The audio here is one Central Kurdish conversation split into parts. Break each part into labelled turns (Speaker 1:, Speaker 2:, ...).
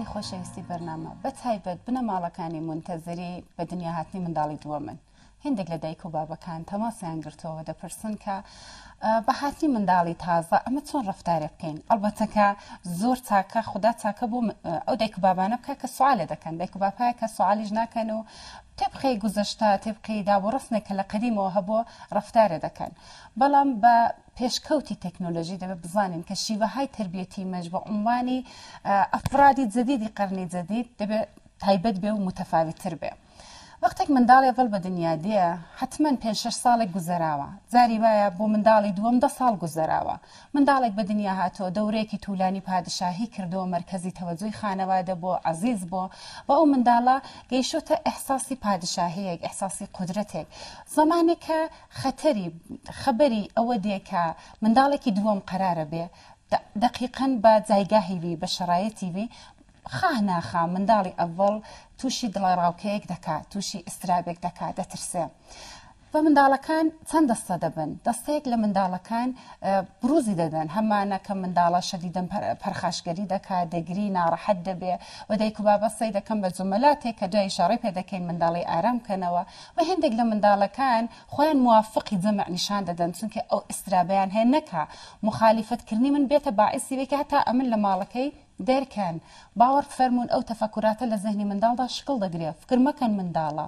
Speaker 1: بیسەرانی خۆشەویستی بەرنامە بەتایبەت بنەماڵەکانی منتەزەری بە دنیا هاتنی منداڵی دووەمن هێندێک لە دایک و بابەکان تەماسیان گرتەوە دەپرسن کە بە هاتنی منداڵی تازە ئەمە چۆن ڕەفتارێ بکەین ئەلبەتەکە زۆر چاکە خوددا چاکە بۆ ئەو دایک و بابانە بکە کە سوالێ دەکەن دایک و باپایە کە سوالیش ناکەن و تێبقەی گوزەشتا تێبقەی دابڕستنێک کە لە قەدیمەوە هەبووە ڕەفتارێ دەکەن بەڵام بە پێشکەوتی تەکنۆلۆژی دەبێت بزانین کە شیوەهای تربیەتی مەش بە عنوانی ئەفرادی جەدیدی قەرنی جەدید دەبێت تایبەت بێ و متەفاوتتر بێ وەختێک منداڵی ئەڤەڵ بە دنیا دێ حتمما 5-6 ساڵێک گوزەراوە جاری وایە بۆ منداڵی دووەم 10 ساڵ گوزەراوە منداڵێک بە دنیا هاتۆ دەورەیەکی توولانی پادشاهی کردەوە مەرکەزی تەوەجوی خانەوادە بۆ عەزیز بۆ بە ئەو منداڵە گەیشتە ئەحساسی پادشاهەیەک ئەحساسی قودرەتێک زمانێک کە خەتەری خەبەری ئەوە دێکە منداڵێکی دووەم قەرارە بێ دقیقاً بە جایگاهی وی بە شەرایەتی وی خاناخا منداڵی ئەڤەڵ تووشی دڵڕاوکەیەک دەکات تووشی ئسترابێک دەکات دەترسێ بە منداڵەکان چەند دەستە دەبن دەستەیەک لە منداڵەکان بروزی دەدەن هەمانە کە منداڵە شەدیدەن پەرخاشگەری دەکات دەگری ناڕەحەت دەبێ و دایک و بابە سەی دەکەن بە جومەلاتێک کە دوای شەڕی پێ دەکەین منداڵی ئارام بکەنەوە و هێندێک لە منداڵەکان خۆیان موافقی جەمع نیشان دەدەن چونکە ئەو ئسترابیان هەیە نەکا مخالیفتکردنی من بێتە باعثی بێ کە هەتا ئەمن لە ماڵەکەی دەرکەن باوەڕ فەرمونون ئەو تەفەکوراتە لە زەهنی منداڵدا شکڵ دەگرێ فکر مەکەن منداڵە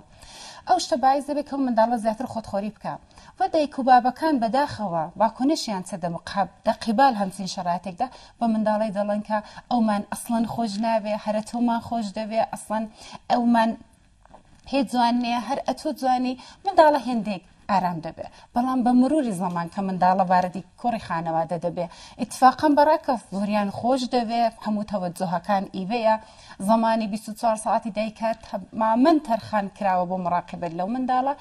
Speaker 1: ئەو شتە باعث دەبێت کە منداڵە زیاتر خۆتخۆری بکە و دایک و بابەکان بەداخەوە واکنشیان چەدە دەقیبال هەمچین شەراتێکدا بە منداڵی دەڵێن کە ئەومان ئەسڵەن خۆش نابێ هەرە تۆمان خۆش دەبێ ئەسڵەن ئەومان پێ جوان نییە هەر ئەتۆ جوانی منداڵە هێندێک ئارام دەبێ بەڵام بە مروری زەمان کە منداڵە باردی کوڕی خانەوادە دەبێ ئیتفاقاً بەڕاکە زۆریان خۆش دەبێ هەموو تەوەجوهەکان ئیڤەیە زمانی 24 ساعتی دایکات تەمامەن تەرخان کراوە بۆ مراقبەت لەو منداڵە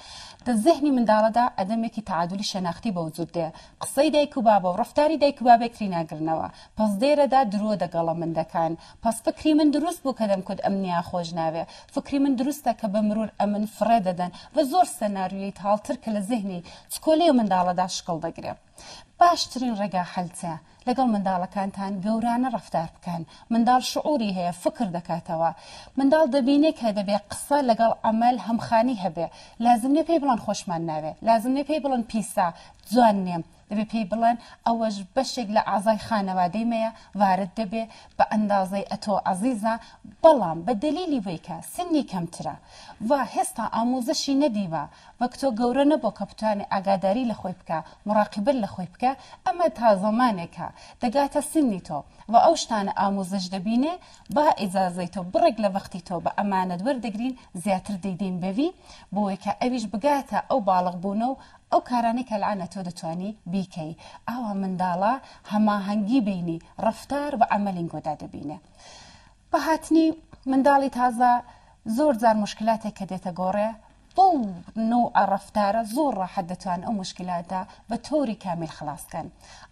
Speaker 1: دە زەهنی منداڵەدا ئەدەمێکی تەعادولی شەناختی بە وجود دێ قسەی دایک و بابە و ڕەفتاری دایک و بابێکری ناگرنەوە پس دێرەدا درۆ دەگەڵە مندەکان پس فکری من دروست بوو کە دەمکوت ئەمنیا خۆش ناوێ فکری من دروستە کە بە مرور ئەمن فڕێ دەدەن و زۆر سەناریۆی تاڵتر کە لە زەهنی چکۆلەی منداڵەدا شکڵ دەگرێ باشترین ڕێگا حەلچە لەگەڵ منداڵەکانتان گەورانە ڕەفتار بکەن منداڵ شعوری هەیە فکر دەکاتەوە منداڵ دەبینێ کە دەبێ قسە لەگەڵ ئەمەل هەمخانی هەبێ لازم نییە پێی بڵێن خۆشمان ناوێ لازم نییە پێی بڵێن پیسا جوان نێم دەبێ پێی بڵێن ئەوەش بەشێک لە ئازای خانەوادەی مەیە وارد دەبێ بە ئەندازەی ئەتۆ عەزیزە بەڵام بە دلیلی وەیکە سنی کەمترە و هێستا ئامۆزشی نەدیوە وەک تۆ گەورە نەبوو کە بتوانێت ئاگاداری لە خۆی بکە مراقبت لە خۆی بکە ئەمە تا زەمانێکە دەگاتە سنی تۆ و ئەو شتانە ئامۆزش دەبینێ با ئیجازەی تۆ بڕێک لە وەختی تۆ بە ئەمانەت وەردەگرین زیاتر دەیدەین بەوی بۆیە کە ئەویش بگاتە ئەو باڵغ بوونە و ئەو کارانەی کە لەعانە تۆ دەتوانی بیکەی ئاوا منداڵە هەماهەنگی بینی ڕەفتار بە ئەمەلینگۆدا دەبینێ بە هاتنی منداڵی تازە زۆر جار مشکلاتێک کە دێتە گۆڕێ بۆ نوع ڕەفتارە زۆر ڕاحەت دەتوان ئەو مشکلاتە بە تۆری کامیل خلاصکەن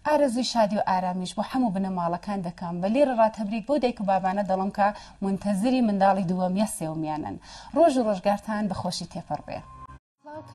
Speaker 1: ئارەزوی شادی و ئارامیش بۆ هەموو بنەماڵەکان دەکەم بە لێرە ڕاتەبریک بۆ دایک و بابانە دەڵم کە منتەزری منداڵی دووەمیە سێومیانن ڕۆژ و ڕۆژگارتان بەخۆشی تێپەڕ بێ